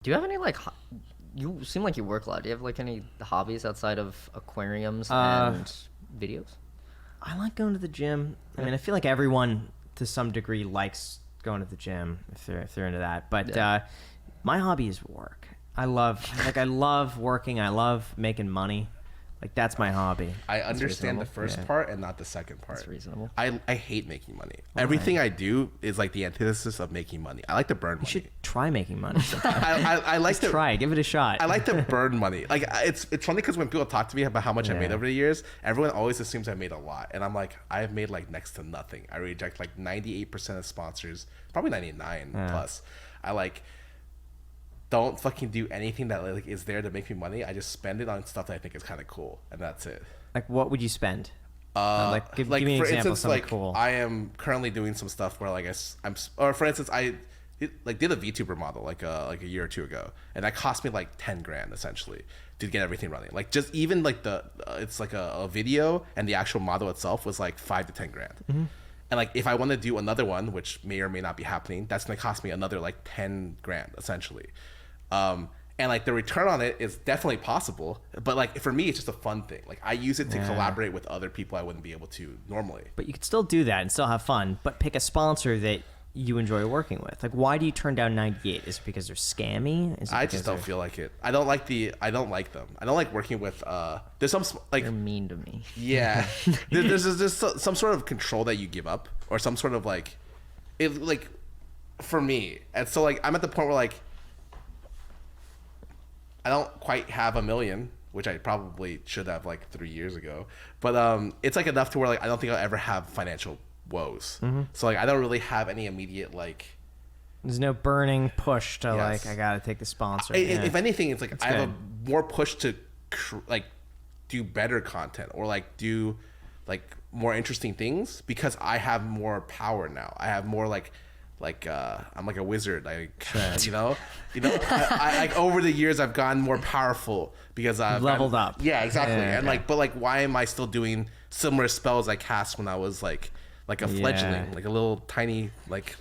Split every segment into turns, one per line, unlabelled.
Do you have any like you seem like you work a lot. Do you have like any hobbies outside of aquariums and videos?
I like going to the gym. I mean, I feel like everyone to some degree likes going to the gym if they're into that. But my hobby is work. I love working. I love making money. Like, that's my hobby.
I understand the first part and not the second part.
That's reasonable.
I hate making money. Everything I do is like the antithesis of making money. I like to burn money.
You should try making money.
I like to
try. Give it a shot.
I like to burn money. Like, it's funny because when people talk to me about how much I made over the years, everyone always assumes I made a lot, and I'm like, I have made like next to nothing. I reject like 98% of sponsors, probably 99 plus. I like don't fucking do anything that like is there to make me money. I just spend it on stuff that I think is kind of cool, and that's it.
Like, what would you spend? Give me an
for
example.
Instance, like
cool.
I am currently doing some stuff where like or for instance, I did a VTuber model like a year or two ago, and that cost me like 10 grand essentially to get everything running. Like, just even like it's like a video, and the actual model itself was like 5 to 10 grand. And like, if I want to do another one, which may or may not be happening, that's gonna cost me another like 10 grand essentially. And like, the return on it is definitely possible, but like, for me, it's just a fun thing. Like, I use it to collaborate with other people I wouldn't be able to normally.
But you could still do that and still have fun, but pick a sponsor that you enjoy working with. Like, why do you turn down 98? Is it because they're scammy? Is it
I just don't feel like it. I don't like them. I don't like working with, there's some, like,
They're mean to me.
Yeah. there's some sort of control that you give up, or some sort of like, it, like, for me. And so like, I'm at the point where like, I don't quite have $1 million, which I probably should have like 3 years ago. But it's like enough to where like, I don't think I'll ever have financial woes. So like, I don't really have any immediate like.
There's no burning push to like, I gotta take the sponsor.
If anything, it's like
That's
I have
good.
a more push to like do better content, or like do like more interesting things, because I have more power now. I have more like I'm like a wizard. Like, you know, I like, over the years I've gotten more powerful because I've
leveled up.
Yeah, exactly. And
okay.
like, but like, why am I still doing similar spells I cast when I was like a fledgling, like a little tiny like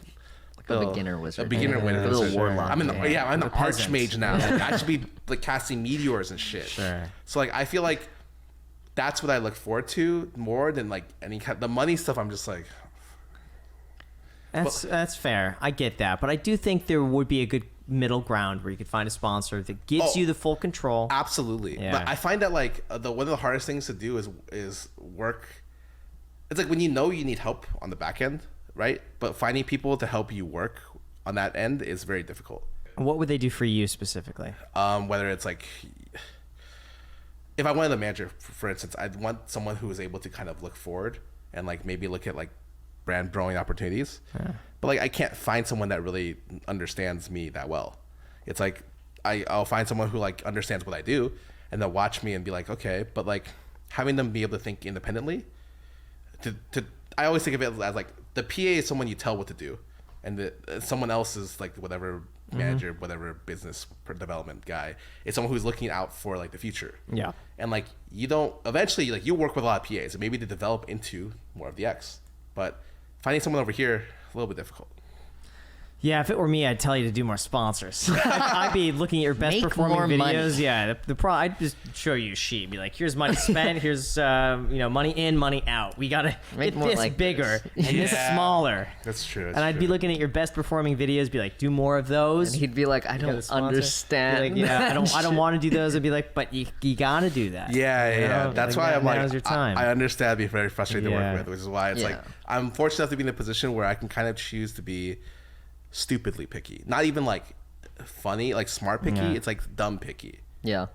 A beginner wizard.
A beginner wizard.
A little warlock.
I'm an I'm an
peasant.
archmage now. Like, I should be like casting meteors and shit.
Sure.
So like, I feel like that's what I look forward to more than like any kind. The money stuff, I'm just like.
That's fair. I get that, but I do think there would be a good middle ground where you could find a sponsor that gives you the full control.
Absolutely.
Yeah.
But I find that like one of the hardest things to do is work. It's like when you need help on the back end, right? But finding people to help you work on that end is very difficult.
What would they do for you specifically?
Whether it's like, if I wanted a manager, for instance, I'd want someone who is able to kind of look forward and like maybe look at like brand growing opportunities. But like, I can't find someone that really understands me that well. It's like I'll find someone who like understands what I do, and they'll watch me and be like, okay, but like having them be able to think independently, I always think of it as like, the PA is someone you tell what to do, and someone else is like whatever manager, whatever business development guy, it's someone who's looking out for like the future.
Yeah.
And like, eventually like, you work with a lot of PAs and maybe they develop into more of the X, but finding someone over here, a little bit difficult.
Yeah, if it were me, I'd tell you to do more sponsors. I'd be looking at your best
Make
performing
more
videos.
money.
Yeah, I'd just show you a sheet. Be like, here's money spent. Here's money in, money out. We gotta
Make
get
more
this
like
bigger
this.
and this smaller.
That's true.
And I'd be looking at your best performing videos. Be like, do more of those.
And he'd be like, I
You got a
don't
sponsor?
understand.
Be like, yeah, I don't want to do those. I'd be like, but you gotta do that.
Yeah.
You know?
That's
Like,
why I'm like,
now's your time.
I understand being very frustrated to
Yeah.
work with, which is why it's like, I'm fortunate enough to be in a position where I can kind of choose to be stupidly picky. Not even like funny, like smart picky.
Yeah.
It's like dumb picky.
Yeah.